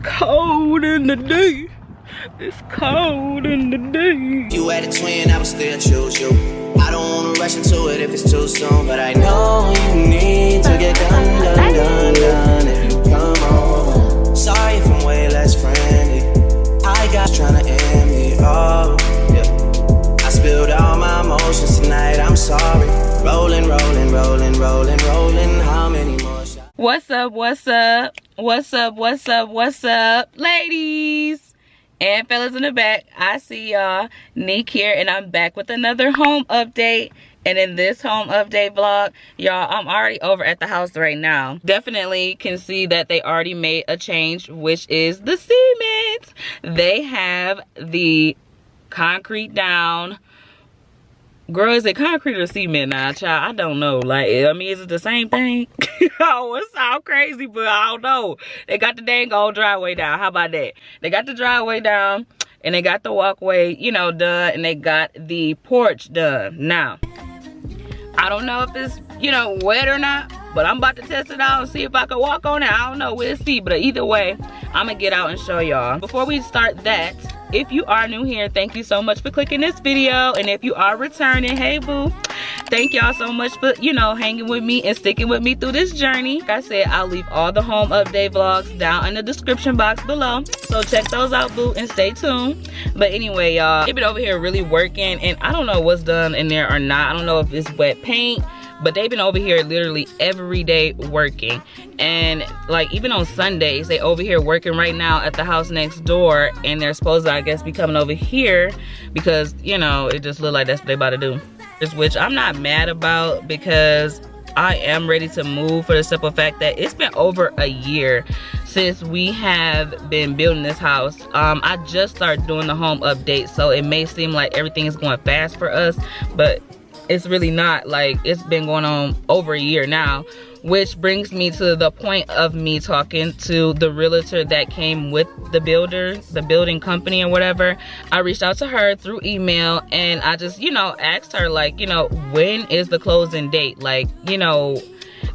cold in the day. It's cold in the day. You had a twin, I would still choose you. I don't wanna rush into it if it's too soon, but I know you need to get done if you come over. Sorry if I'm way less friendly. I got trying to end me off. Yeah. I spilled all my emotions tonight, I'm sorry. Rolling, rolling, rolling, rolling, rolling. How many more shots? What's up, what's up? What's up, what's up, what's up? Ladies and fellas in the back, I see y'all. Nique here, and I'm back with another home update. And in this home update vlog, y'all, I'm already over at the house right now. Definitely can see that they already made a change, which is the cement. They have the concrete down. Girl, is it concrete or cement now, child? I don't know. Like, I mean, is it the same thing? Oh, it sounds crazy, but I don't know. They got the dang old driveway down. How about that? They got the driveway down, and they got the walkway, you know, done, and they got the porch done. Now, I don't know if it's, you know, wet or not, but I'm about to test it out and see if I can walk on it. I don't know. We'll see. But either way, I'm going to get out and show y'all. Before we start that, if you are new here, thank you so much for clicking this video. And if you are returning, hey boo, thank y'all so much for, you know, hanging with me and sticking with me through this journey. Like I said, I'll leave all the home update vlogs down in the description box below. So check those out, boo, and stay tuned. But anyway, y'all, they've been over here really working, and I don't know what's done in there or not. I don't know if it's wet paint, but they've been over here literally every day working. And like even on Sundays, they over here working right now at the house next door, and they're supposed to, I guess, be coming over here because, you know, it just look like that's what they about to do. Which I'm not mad about, because I am ready to move, for the simple fact that it's been over a year since we have been building this house. I just started doing the home update, so it may seem like everything is going fast for us, but it's really not. Like, it's been going on over a year now, which brings me to the point of me talking to the realtor that came with the builder, the building company or whatever. I reached out to her through email, and I just, you know, asked her, like, you know, when is the closing date? Like, you know,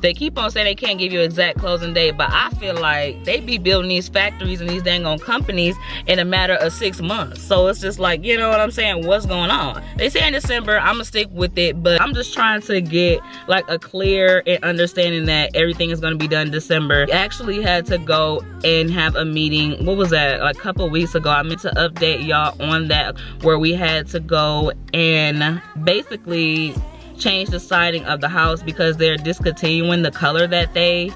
they keep on saying they can't give you exact closing date, but I feel like they be building these factories and these dang on companies in a matter of 6 months. So it's just like, you know what I'm saying, what's going on? They say in December, I'm gonna stick with it, but I'm just trying to get like a clear and understanding that everything is gonna be done in December. I actually had to go and have a meeting, what was that, like a couple weeks ago. I meant to update y'all on that, where we had to go and basically change the siding of the house because they're discontinuing the color that they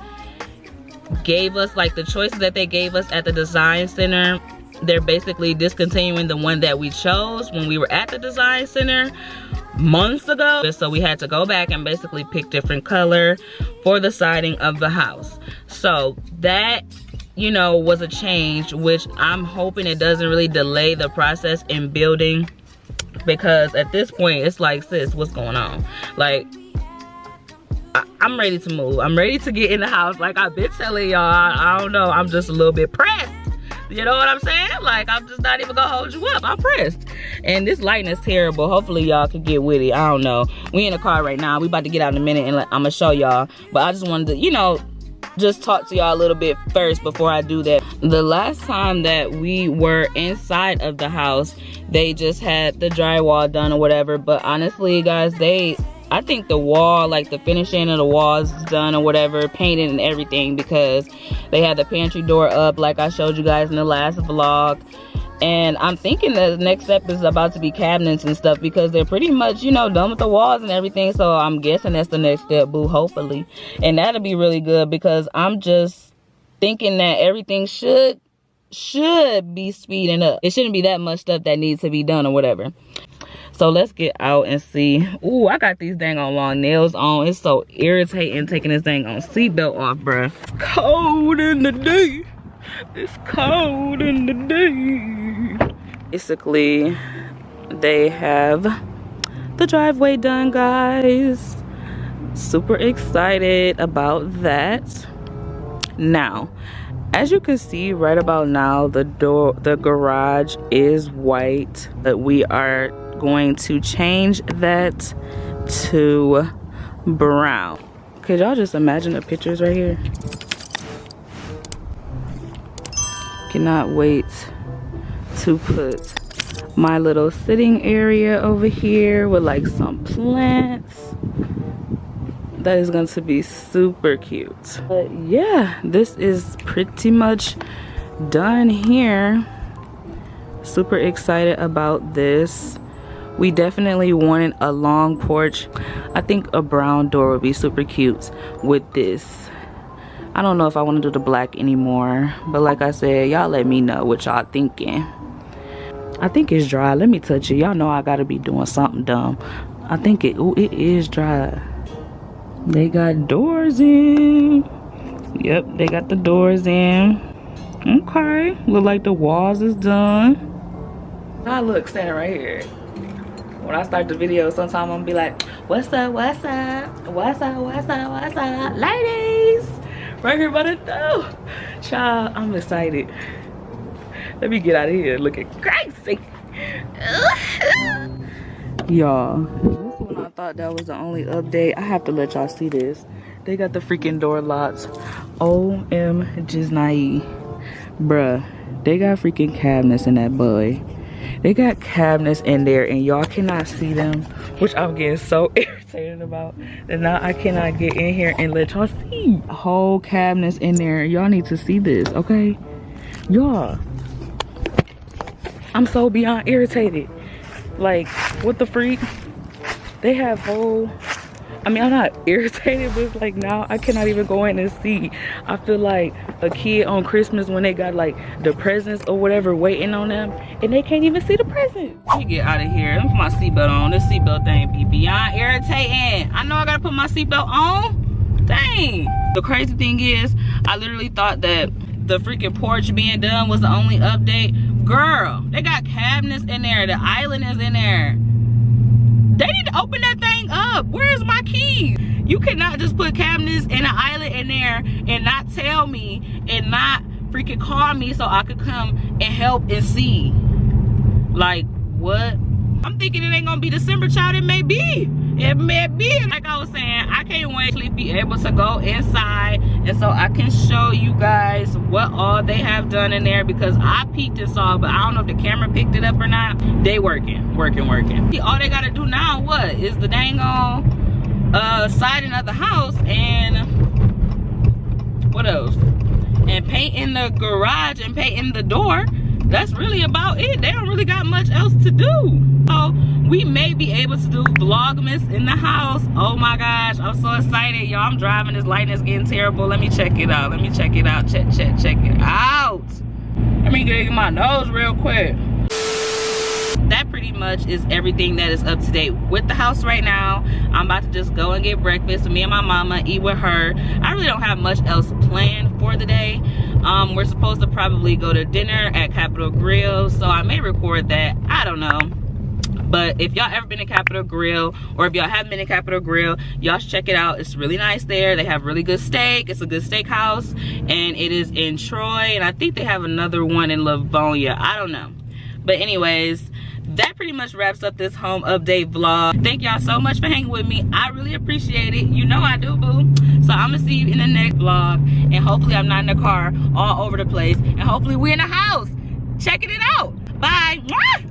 gave us, like the choices that they gave us at the design center. They're basically discontinuing the one that we chose when we were at the design center months ago. So we had to go back and basically pick different color for the siding of the house. So that, you know, was a change, which I'm hoping it doesn't really delay the process in building, because at this point it's like, sis, what's going on? Like, I'm ready to move. I'm ready to get in the house. Like I've been telling y'all, I don't know, I'm just a little bit pressed. You know what I'm saying? Like, I'm just not even gonna hold you up. I'm pressed. And this lighting is terrible. Hopefully y'all can get with it. I don't know. We in the car right now. We about to get out in a minute, and I'm gonna show y'all. But I just wanted to, you know, just talk to y'all a little bit first before I do that. The last time that we were inside of the house, they just had the drywall done or whatever. But honestly, guys, I think the wall, like the finishing of the walls is done or whatever, painted and everything, because they had the pantry door up like I showed you guys in the last vlog. And I'm thinking the next step is about to be cabinets and stuff, because they're pretty much, you know, done with the walls and everything. So I'm guessing that's the next step, boo, hopefully. And that'll be really good, because I'm just thinking that everything should be speeding up. It shouldn't be that much stuff that needs to be done or whatever. So let's get out and see. Ooh, I got these dang on long nails on. It's so irritating taking this dang on seatbelt off, bruh. Cold in the day. It's cold in the day. Basically, they have the driveway done, guys. Super excited about that. Now, as you can see right about now, the garage is white, but we are going to change that to brown. Could y'all just imagine the pictures right here? Cannot wait to put my little sitting area over here with like some plants. That is going to be super cute. But yeah, this is pretty much done here. Super excited about this. We definitely wanted a long porch. I think a brown door would be super cute with this. I don't know if I want to do the black anymore, but like I said, y'all let me know what y'all thinking. I think it's dry. Let me touch it. Y'all know I gotta be doing something dumb. I think it is dry. They got doors in. Yep, they got the doors in. Okay, look like the walls is done. I look standing right here. When I start the video, sometimes I'm gonna be like, what's up, what's up, what's up, what's up, what's up, ladies? Right here by the door. Child, I'm excited. Let me get out of here looking crazy. Y'all, this one I thought that was the only update. I have to let y'all see this. They got the freaking door locks. OMG, bruh, they got freaking cabinets in that boy. They got cabinets in there and y'all cannot see them, which I'm getting so irritated about. And now I cannot get in here and let y'all see whole cabinets in there. Y'all need to see this, okay? Y'all, I'm so beyond irritated. Like, what the freak? They have whole, I mean, I'm not irritated, but it's like now I cannot even go in and see. I feel like a kid on Christmas when they got like the presents or whatever waiting on them and they can't even see the presents. Let me get out of here. Let me put my seatbelt on. This seatbelt thing be beyond irritating. I know I gotta put my seatbelt on. Dang. The crazy thing is, I literally thought that the freaking porch being done was the only update. Girl, they got cabinets in there. The island is in there. They need to open that thing up. Where's my keys? You cannot just put cabinets and an island in there and not tell me and not freaking call me so I could come and help and see. Like, what? I'm thinking it ain't gonna be December, child. It may be. It may be. Like I was saying, I can't wait to be able to go inside and so I can show you guys what all they have done in there, because I peeked and saw, but I don't know if the camera picked it up or not. They working. All they gotta do now, what, is the dang on siding of the house and what else? And painting the garage and painting the door. That's really about it. They don't really got much else to do. So we may be able to do vlogmas in the house. Oh my gosh, I'm so excited, y'all. I'm driving, this lighting is getting terrible. Let me check it out. Let me check it out. Check it out. Let me get my nose real quick. That pretty much is everything that is up to date with the house right now. I'm about to just go and get breakfast with me and my mama, eat with her. I really don't have much else planned for the day. We're supposed to probably go to dinner at Capitol Grill, so I may record that. I don't know. But if y'all ever been to Capitol Grill, or if y'all haven't been to Capitol Grill, y'all should check it out. It's really nice there. They have really good steak. It's a good steakhouse, and it is in Troy, and I think they have another one in Livonia. I don't know. But anyways, that pretty much wraps up this home update vlog. Thank y'all so much for hanging with me. I really appreciate it. You know I do, boo. So I'm gonna see you in the next vlog, and hopefully I'm not in the car all over the place, and hopefully we're in the house checking it out. Bye. Mwah!